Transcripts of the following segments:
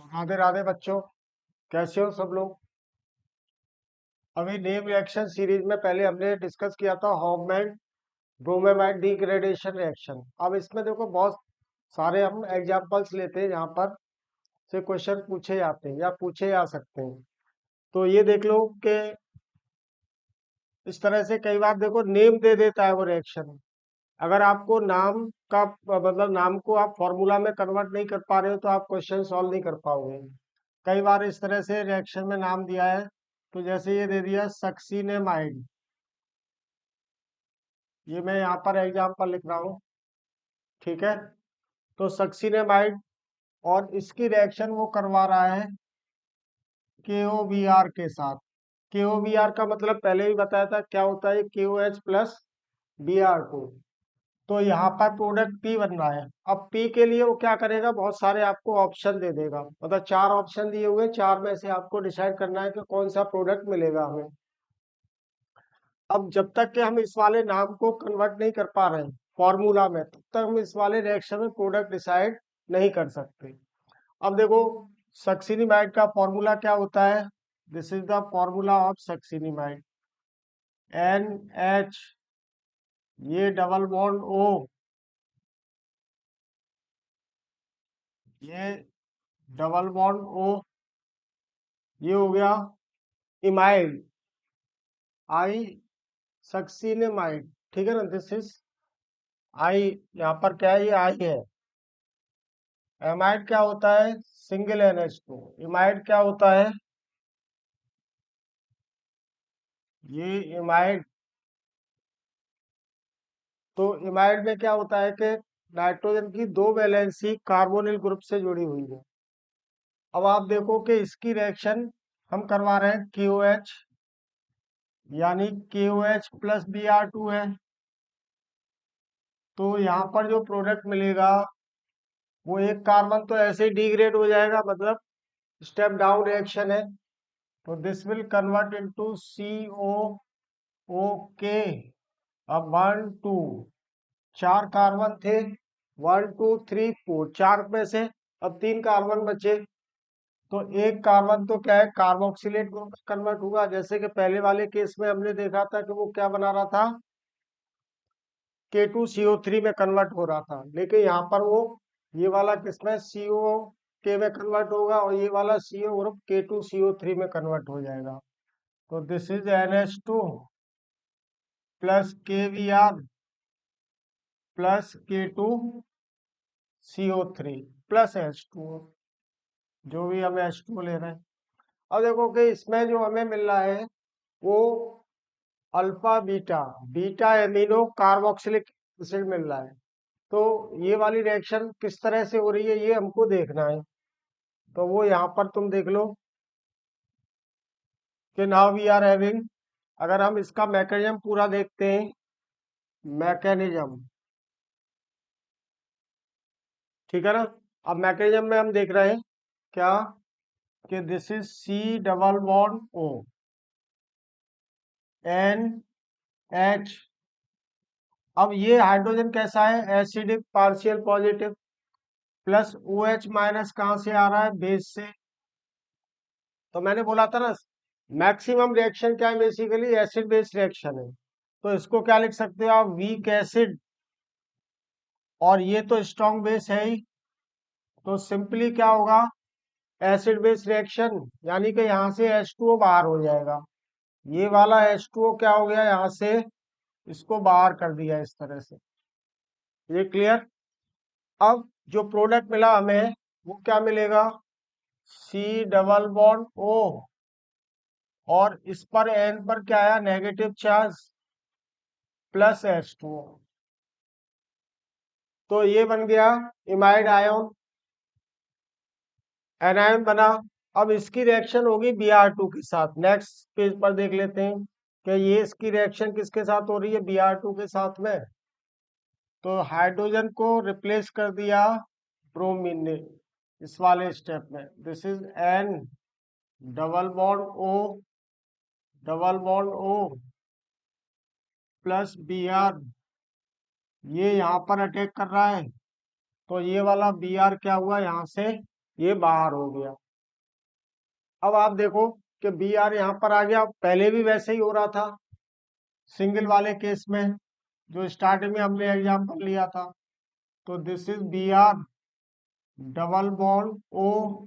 राधे राधे बच्चों, कैसे हो सब लोग। अभी नेम रिएक्शन सीरीज में पहले हमने डिस्कस किया था हॉफमैन ब्रोमेमाइड डिग्रेडेशन रिएक्शन। अब इसमें देखो बहुत सारे हम एग्जांपल्स लेते हैं, यहाँ पर से क्वेश्चन पूछे जाते हैं या पूछे जा सकते हैं। तो ये देख लो कि इस तरह से कई बार देखो नेम दे देता है वो रिएक्शन। अगर आपको नाम का मतलब नाम को आप फॉर्मूला में कन्वर्ट नहीं कर पा रहे हो तो आप क्वेश्चन सॉल्व नहीं कर पाओगे। कई बार इस तरह से रिएक्शन में नाम दिया है, तो जैसे ये दे दिया सक्सीनेमाइड, ये मैं यहाँ पर एग्जाम्पल लिख रहा हूँ, ठीक है। तो सक्सीनेमाइड और इसकी रिएक्शन वो करवा रहा है KOBr के साथ। KOBr का मतलब पहले भी बताया था क्या होता है, KOH प्लस Br2। तो यहाँ पर प्रोडक्ट P बन रहा है। अब P के लिए वो क्या करेगा, बहुत सारे आपको ऑप्शन दे देगा, मतलब 4 ऑप्शन दिए हुए, 4 में से आपको डिसाइड करना है कि कौन सा प्रोडक्ट मिलेगा हमें। अब जब तक कि हम इस वाले नाम को कन्वर्ट नहीं कर पा रहे हैं फॉर्मूला में, तब तक हम इस वाले रिएक्शन में प्रोडक्ट डिसाइड नहीं कर सकते। अब देखो सक्सीनिमाइड का फॉर्मूला क्या होता है, this is the formula of succinimide. NH, ये डबल बॉन्ड O, ये डबल बॉन्ड O, ये हो गया इमाइड, I सक्सीनिमाइड, ठीक है ना। दिस इज I, यहाँ पर क्या है, ये I है। एमाइड क्या होता है, सिंगल NH2। इमाइड क्या होता है, ये इमाइड। तो इमाइड में क्या होता है कि नाइट्रोजन की 2 वैलेंसी कार्बोनिल ग्रुप से जुड़ी हुई है। अब आप देखो कि इसकी रिएक्शन हम करवा रहे हैं KOH, यानी KOH प्लस Br2 है। तो यहाँ पर जो प्रोडक्ट मिलेगा वो एक कार्बन तो ऐसे ही डिग्रेड हो जाएगा, मतलब स्टेप डाउन रिएक्शन है। तो this will convert into COOK। अब 1 2, 4 कार्बन थे, 1 2 3 4, 4 में से अब 3 कार्बन बचे। तो एक कार्बन तो क्या है, कार्बोक्सिलेट ग्रुप में कन्वर्ट होगा, जैसे कि पहले वाले केस में हमने देखा था कि वो क्या बना रहा था, K2CO3 में कन्वर्ट हो रहा था। लेकिन यहाँ पर वो ये वाला किसमें, COK में कन्वर्ट होगा, और ये वाला CO ग्रुप K2CO3 में कन्वर्ट हो जाएगा। तो this is NH2 plus KBr plus K2CO3 plus H2O, जो भी हम H2O ले रहे हैं। अब देखो कि इसमें जो हमें मिल रहा है वो alpha beta beta amino carboxylic acid मिल रहा है। तो ये वाली रिएक्शन किस तरह से हो रही है ये हमको देखना है। तो वो यहाँ पर तुम देख लो कि नाउ वी आर हैविंग, अगर हम इसका मैकेनिज्म पूरा देखते हैं, मैकेनिज्म, ठीक है ना। अब मैकेनिज्म में हम देख रहे हैं क्या, कि this is C double bond O, NH। अब ये हाइड्रोजन कैसा है, acidic partial positive, plus OH minus कहाँ से आ रहा है, बेस से। तो मैंने बोला था ना, मैक्सिमम रिएक्शन क्या है, बेसिकली एसिड बेस रिएक्शन है। तो इसको क्या लिख सकते हो आप, वीक एसिड, और ये तो स्ट्रॉन्ग बेस है ही। तो सिंपली क्या होगा, एसिड बेस रिएक्शन, यानी कि यहाँ से H2O बाहर हो जाएगा। ये वाला H2O क्या हो गया, यहाँ से इसको बाहर कर दिया इस तरह से। ये क्लियर। अब जो प्रोडक्ट मिला हमें वो क्या मिलेगा, C डबल बॉन्ड O, और इस पर N पर क्या आया, नेगेटिव चार्ज, प्लस H2O। तो ये बन गया इमाइड आयन, एनायन बना। अब इसकी रिएक्शन होगी Br2 के साथ। नेक्स्ट पेज पर देख लेते हैं कि ये इसकी रिएक्शन किसके साथ हो रही है, Br2 के साथ में। तो हाइड्रोजन को रिप्लेस कर दिया ब्रोमीन ने इस वाले स्टेप में। This is N double bond O, double bond O plus Br, ये यहाँ पर अटैक कर रहा है। तो ये वाला Br क्या हुआ, यहाँ से ये बाहर हो गया। अब आप देखो कि बी आर यहाँ पर आ गया, पहले भी वैसे ही हो रहा था सिंगल वाले केस में, जो स्टार्टिंग में हमने एग्जाम्पल लिया था। तो this is B R double bond O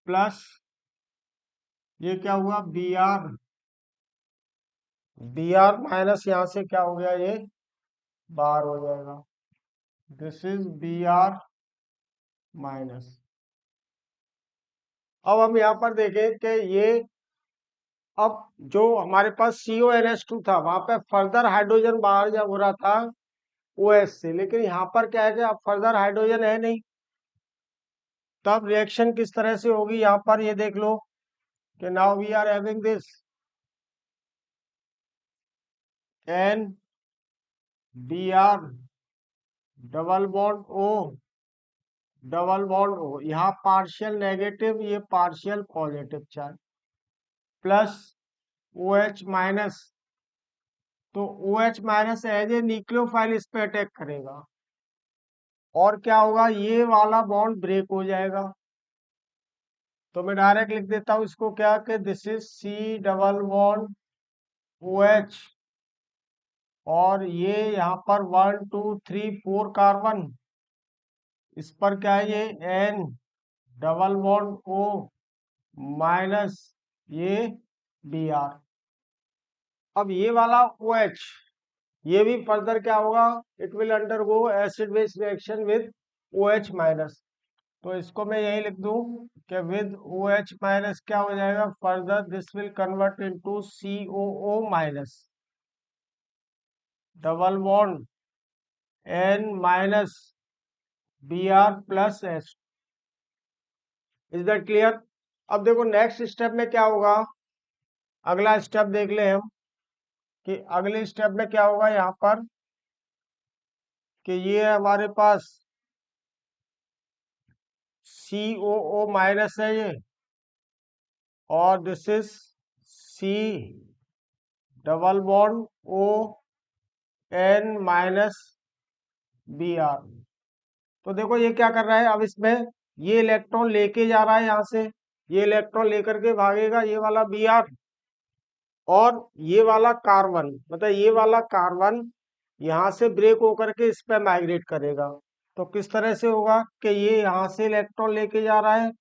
plus ये क्या हुआ बी आर माइनस यहाँ से क्या हो गया, ये बाहर हो जाएगा। This is B R minus. अब हम यहाँ पर देखें कि ये अब जो हमारे पास CONH2 था वहां पे फर्दर हाइड्रोजन बाहर जब हो रहा था OH से, लेकिन यहाँ पर क्या है कि अब फर्दर हाइड्रोजन है नहीं। तब रिएक्शन किस तरह से होगी, यहाँ पर ये देख लो कि now we are having this NBr double bond O double bond O, यहाँ पार्शियल नेगेटिव ये partial positive charge plus OH minus. तो OH minus as a nucleophile इस पे अटैक करेगा और क्या होगा, ये वाला बॉन्ड ब्रेक हो जाएगा। तो मैं डायरेक्ट लिख देता हूं इसको क्या कि this is C double bond OH और ये यहाँ पर 1 2 3 4 कार्बन, इस पर क्या है ये N double bond O minus ये Br। अब ये वाला OH ये भी फर्दर क्या होगा, it will undergo acid base reaction with OH minus. तो इसको मैं यही लिख दूं कि विद OH माइनस क्या हो जाएगा, further this will convert into COO minus double bond N minus Br plus S। Is that clear? अब देखो नेक्स्ट स्टेप में क्या होगा, अगला स्टेप देख ले हम कि अगले स्टेप में क्या होगा यहाँ पर कि ये हमारे पास COO माइनस है ये और this is C double bond O N minus Br। तो देखो ये क्या कर रहा है, अब इसमें ये इलेक्ट्रॉन लेके जा रहा है यहाँ से, ये इलेक्ट्रॉन लेकर के भागेगा ये वाला Br और ये वाला कार्बन, मतलब ये वाला कार्बन यहाँ से ब्रेक होकर के इस पे माइग्रेट करेगा। तो किस तरह से होगा कि ये यहाँ से इलेक्ट्रॉन लेके जा रहा है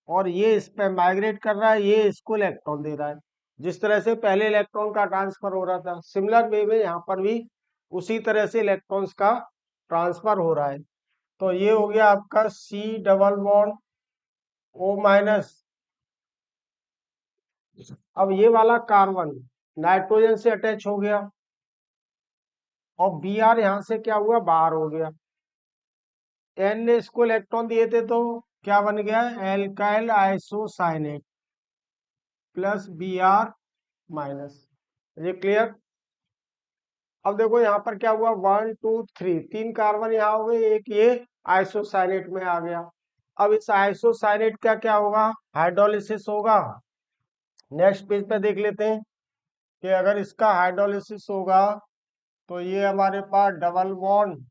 और ये इस पे माइग्रेट कर रहा है, ये इसको इलेक्ट्रॉन दे रहा है। जिस तरह से पहले इलेक्ट्रॉन का ट्रांसफर हो रहा था, सिमिलर वे में यहाँ पर भी उसी तरह से इलेक्ट्रॉन्स का ट्रांसफर हो रहा है। तो ये हो गया आपका C double bond O minus. अब ये वाला कार्बन नाइट्रोजन से अटैच हो गया और Br यहाँ से क्या हुआ, बाहर हो गया। N ने इसको इलेक्ट्रॉन दिए थे तो क्या बन गया, alkyl isocyanate plus Br minus. ये क्लियर? अब देखो यहाँ पर क्या हुआ, 1 2 3 तीन कार्बन यहाँ हो गए, एक ये आइसोसाइनेट में आ गया। अब इस आइसोसाइनेट का क्या होगा, हाइड्रोलिसिस होगा। नेक्स्ट पेज पे देख लेते हैं कि अगर इसका हाइड्रोलिसिस होगा तो ये हमारे पास double bond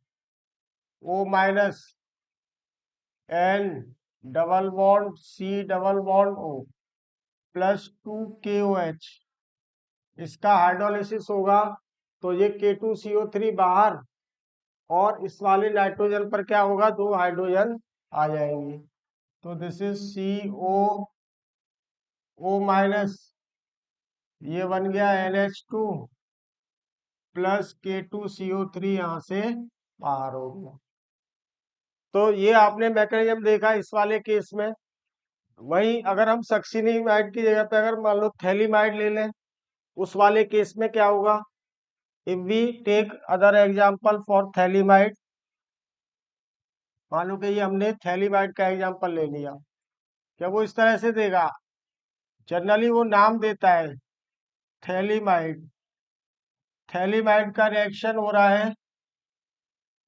O minus N double bond C double bond O plus 2KOH, इसका हाइड्रोलिसिस होगा तो ये K2CO3 बाहर और इस वाले नाइट्रोजन पर क्या होगा, दो हाइड्रोजन आ जाएंगे। तो दिस इज COO माइनस, ये बन गया NH2 प्लस K2CO3 यहाँ से बाहर हो गया। तो ये आपने मैकेनिज्म देखा इस वाले केस में। वहीं अगर हम सक्सिनिमाइड की जगह पे अगर मान लो थैलीमाइड ले लें, उस वाले केस में क्या होगा, if we take other example for thalidomide, मान लो कि ये हमने थैलीमाइड का एग्जांपल ले लिया, क्या वो इस तरह से देगा, जनरली वो नाम देता है थैलीमाइड। थैलीमाइड का रिएक्शन हो रहा है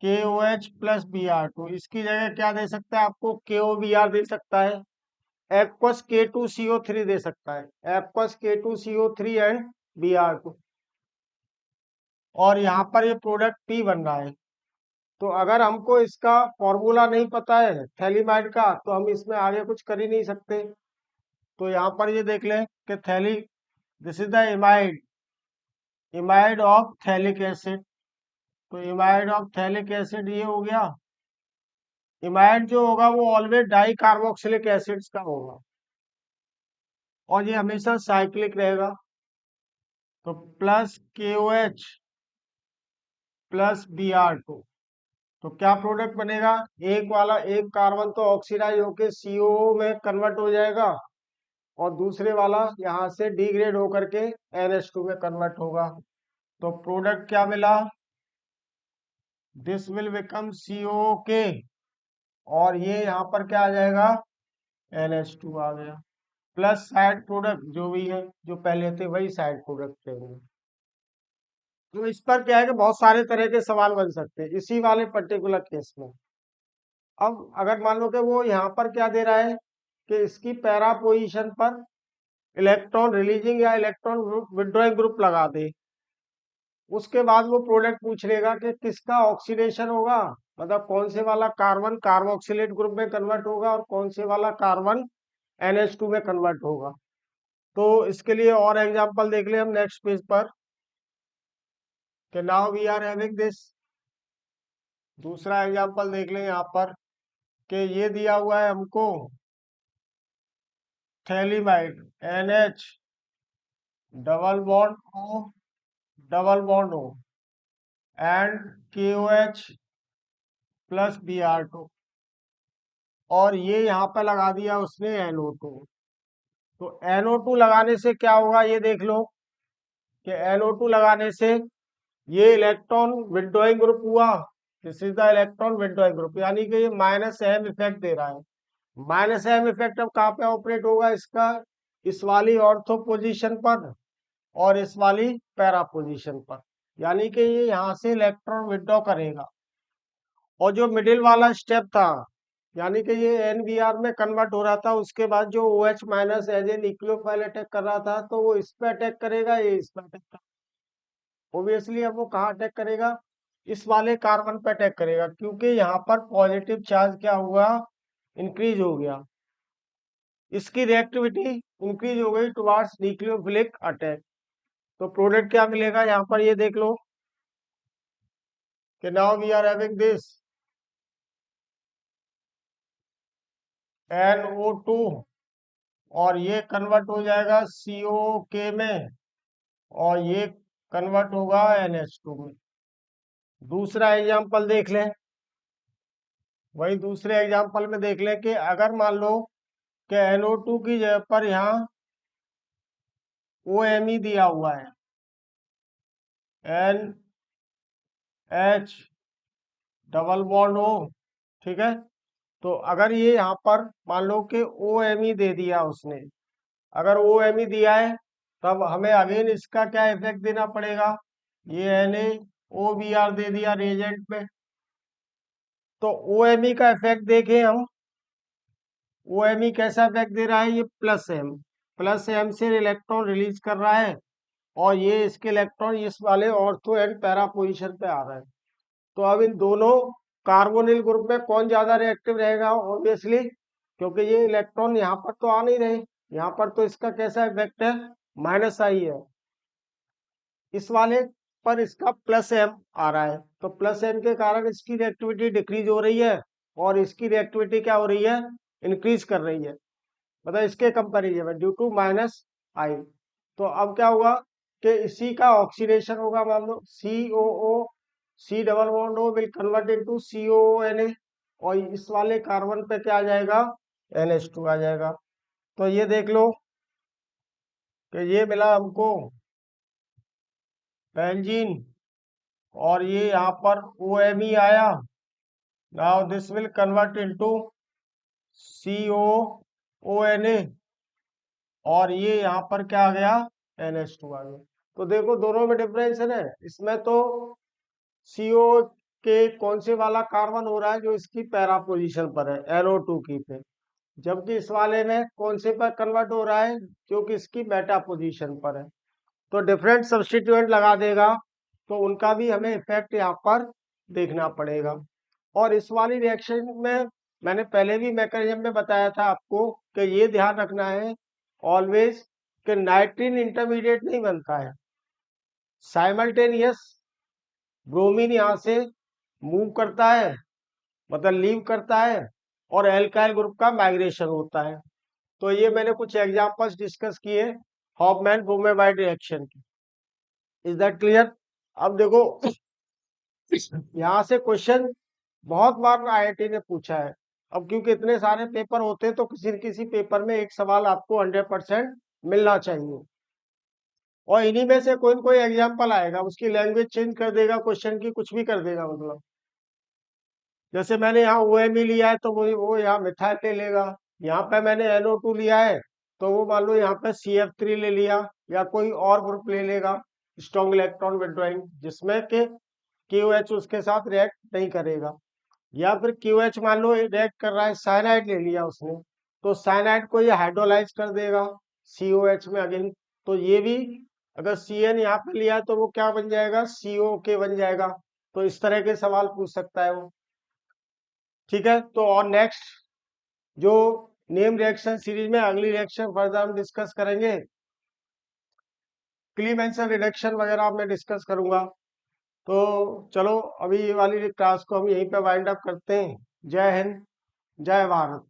KOH प्लस Br2, इसकी जगह क्या दे सकता है आपको, KOBr दे सकता है, एक्वस K2CO3 दे सकता है, एक्वस K2CO3 एंड Br2, और यहाँ पर ये प्रोडक्ट P बन रहा है। तो अगर हमको इसका फॉर्मूला नहीं पता है थैलीमाइड का, तो हम इसमें आगे कुछ कर ही नहीं सकते। तो यहाँ पर ये देख लें कि थैली, this is the imide, imide of phthalic acid. तो इमाइड ऑफ थैलिक एसिड ये हो गया। इमाइड जो होगा वो ऑलवेज डाई कार्बोक्सिलिक एसिड्स का होगा और ये हमेशा साइक्लिक रहेगा। तो प्लस KOH प्लस Br2, तो क्या प्रोडक्ट बनेगा? एक वाला, एक कार्बन तो ऑक्सीडाइज होके COO में कन्वर्ट हो जाएगा और दूसरे वाला यहाँ से डिग्रेड होकर के NH2 में कन्वर्ट होगा। तो प्रोडक्ट क्या मिला? दिस विल बिकम COOK और ये यहाँ पर क्या आ जाएगा? NH2 आ गया, प्लस साइड प्रोडक्ट जो भी है, जो पहले थे वही साइड प्रोडक्ट रहेंगे। तो इस पर क्या है कि बहुत सारे तरह के सवाल बन सकते हैं इसी वाले पर्टिकुलर केस में। अब अगर मान लो कि वो यहाँ पर क्या दे रहा है कि इसकी पैरा पोजीशन पर इलेक्ट्रॉन रिलीजिंग या इलेक्ट्रॉन विड्रॉइंग ग्रुप लगा दे, उसके बाद वो प्रोडक्ट पूछ लेगा कि किसका ऑक्सीडेशन होगा, मतलब कौन से वाला कार्बन कार्बोक्सिलेट ग्रुप में कन्वर्ट होगा और कौन से वाला कार्बन NH2 में कन्वर्ट होगा। तो इसके लिए और एग्जांपल देख ले हम नेक्स्ट पेज पर कि now we are having this. दूसरा एग्जांपल देख लें यहाँ पर कि ये दिया हुआ है हमको phthalimide NH double bond O double bond O and KOH plus Br2 और ये यहाँ पर लगा दिया उसने NO2। तो NO2 लगाने से क्या होगा ये देख लो कि NO2 लगाने से ये इलेक्ट्रॉन विड्रॉइंग ग्रुप हुआ, this is the electron withdrawing group, यानी कि ये -m इफेक्ट दे रहा है। -m इफेक्ट अब कहाँ पे ऑपरेट होगा इसका? इस वाली ऑर्थो पोजीशन पर और इस वाली पैरा पोजीशन पर, यानी कि ये यहाँ से इलेक्ट्रॉन विड्रॉ करेगा और जो मिडिल वाला स्टेप था, यानी कि ये NBr में कन्वर्ट हो रहा था, उसके बाद जो OH minus as a nucleophile attack कर रहा था, तो वो इस पे अटैक करेगा, ये इस पे अटैक करेगा। ओबियसली अब वो कहाँ अटैक करेगा? इस वाले कार्बन पे अटैक करेगा, क्योंकि यहाँ पर पॉजिटिव चार्ज क्या हुआ? इंक्रीज हो गया, इसकी रिएक्टिविटी इंक्रीज हो गई टुवार्ड्स न्यूक्लियोफिलिक अटैक। तो प्रोडक्ट क्या मिलेगा यहाँ पर ये देख लो कि now we are having this NO2 और ये कन्वर्ट हो जाएगा COK में और ये कन्वर्ट होगा NH2 में। दूसरा एग्जांपल देख लें, वही दूसरे एग्जांपल में देख लें कि अगर मान लो कि NO2 की जगह पर यहाँ OMe दिया हुआ है, NH डबल बॉन्ड O, ठीक है। तो अगर ये यहाँ पर मान लो कि OMe दे दिया उसने, अगर OMe दिया है तब हमें अगेन इसका क्या इफेक्ट देना पड़ेगा? ये NaOBr दे दिया रिएजेंट में। तो OMe का इफेक्ट देखें हम, OMe कैसा इफेक्ट दे रहा है? ये प्लस एम से इलेक्ट्रॉन रिलीज कर रहा है और ये इसके इलेक्ट्रॉन इस वाले ऑर्थो एंड पैरा पोजिशन पे आ रहा है। तो अब इन दोनों कार्बोनिल ग्रुप में कौन ज्यादा रिएक्टिव रहेगा? ऑब्वियसली, क्योंकि ये इलेक्ट्रॉन यहाँ पर तो आ नहीं रहे, यहाँ पर तो इसका कैसा इफेक्ट है? -I है, इस वाले पर इसका +m आ रहा है, तो +m के कारण इसकी रिएक्टिविटी डिक्रीज हो रही है और इसकी रिएक्टिविटी क्या हो रही है? इंक्रीज कर रही है, मतलब इसके कंपेरिजन में ड्यू टू -I। तो अब क्या होगा कि इसी का ऑक्सीडेशन होगा, मान लो COO, C double bond O will convert into COONA और इस वाले कार्बन पे क्या आ जाएगा? NH2 आ जाएगा। तो ये देख लो कि ये मिला हमको बेंजीन और ये यहाँ पर OMe आया। Now this will convert into COONA और ये यहाँ पर क्या आ गया? NH2 आ गया। तो देखो दोनों में डिफरेंस है ना, इसमें तो CO के कौन से वाला कार्बन हो रहा है? जो इसकी पैरा पोजीशन पर है, NO2 की पे, जबकि इस वाले में कौन से पर कन्वर्ट हो रहा है? जो कि इसकी मेटा पोजीशन पर है। तो डिफरेंट सब्स्टिट्यूएंट लगा देगा, तो उनका भी हमें इफेक्ट यहाँ पर देखना पड़ेगा। और इस वाली रिएक्शन में मैंने पहले भी मैकेनिज्म में बताया था आपको कि ये ध्यान रखना है ऑलवेज कि नाइट्रीन इंटरमीडिएट नहीं बनता है, साइमल्टेनियस ब्रोमीन यहाँ से मूव करता है, मतलब लीव करता है, और एल्काइल ग्रुप का माइग्रेशन होता है। तो ये मैंने कुछ एग्जांपल्स डिस्कस किए हॉफमैन ब्रोमेबाइड रिएक्शन की। Is that clear? अब देखो यहाँ से क्वेश्चन बहुत बार आईआईटी ने पूछा है। अब क्योंकि इतने सारे पेपर होते हैं तो किसी न किसी पेपर में एक सवाल आपको 100% मिलना चाहिए, और इन्हीं में से कोई न कोई एग्जाम्पल आएगा, उसकी लैंग्वेज चेंज कर देगा, क्वेश्चन की कुछ भी कर देगा। मतलब जैसे मैंने यहाँ OMe लिया है तो वो यहाँ मिथाइल ले लेगा, यहाँ पे मैंने NO2 लिया है तो वो मान लो यहाँ पे CF3 ले लिया, या कोई और ग्रुप ले लेगा स्ट्रॉन्ग इलेक्ट्रॉन विड्रॉइंग, जिसमें के QH उसके साथ रिएक्ट नहीं करेगा। या फिर QH मान लो रिएक्ट कर रहा है, साइनाइड ले लिया उसने, तो साइनाइड को ये हाइड्रोलाइज कर देगा COH में अगेन। तो ये भी अगर CN यहाँ पे लिया तो वो क्या बन जाएगा, COK बन जाएगा। तो इस तरह के सवाल पूछ सकता है वो। ठीक है, तो और नेक्स्ट जो नेम रिएक्शन सीरीज में अगली रिएक्शन फर्दर हम डिस्कस करेंगे, क्लीमेंसन रिडक्शन वगैरह मैं डिस्कस करूंगा। तो चलो अभी ये वाली क्लास को हम यहीं पे वाइंड अप करते हैं। जय हिंद, जय भारत।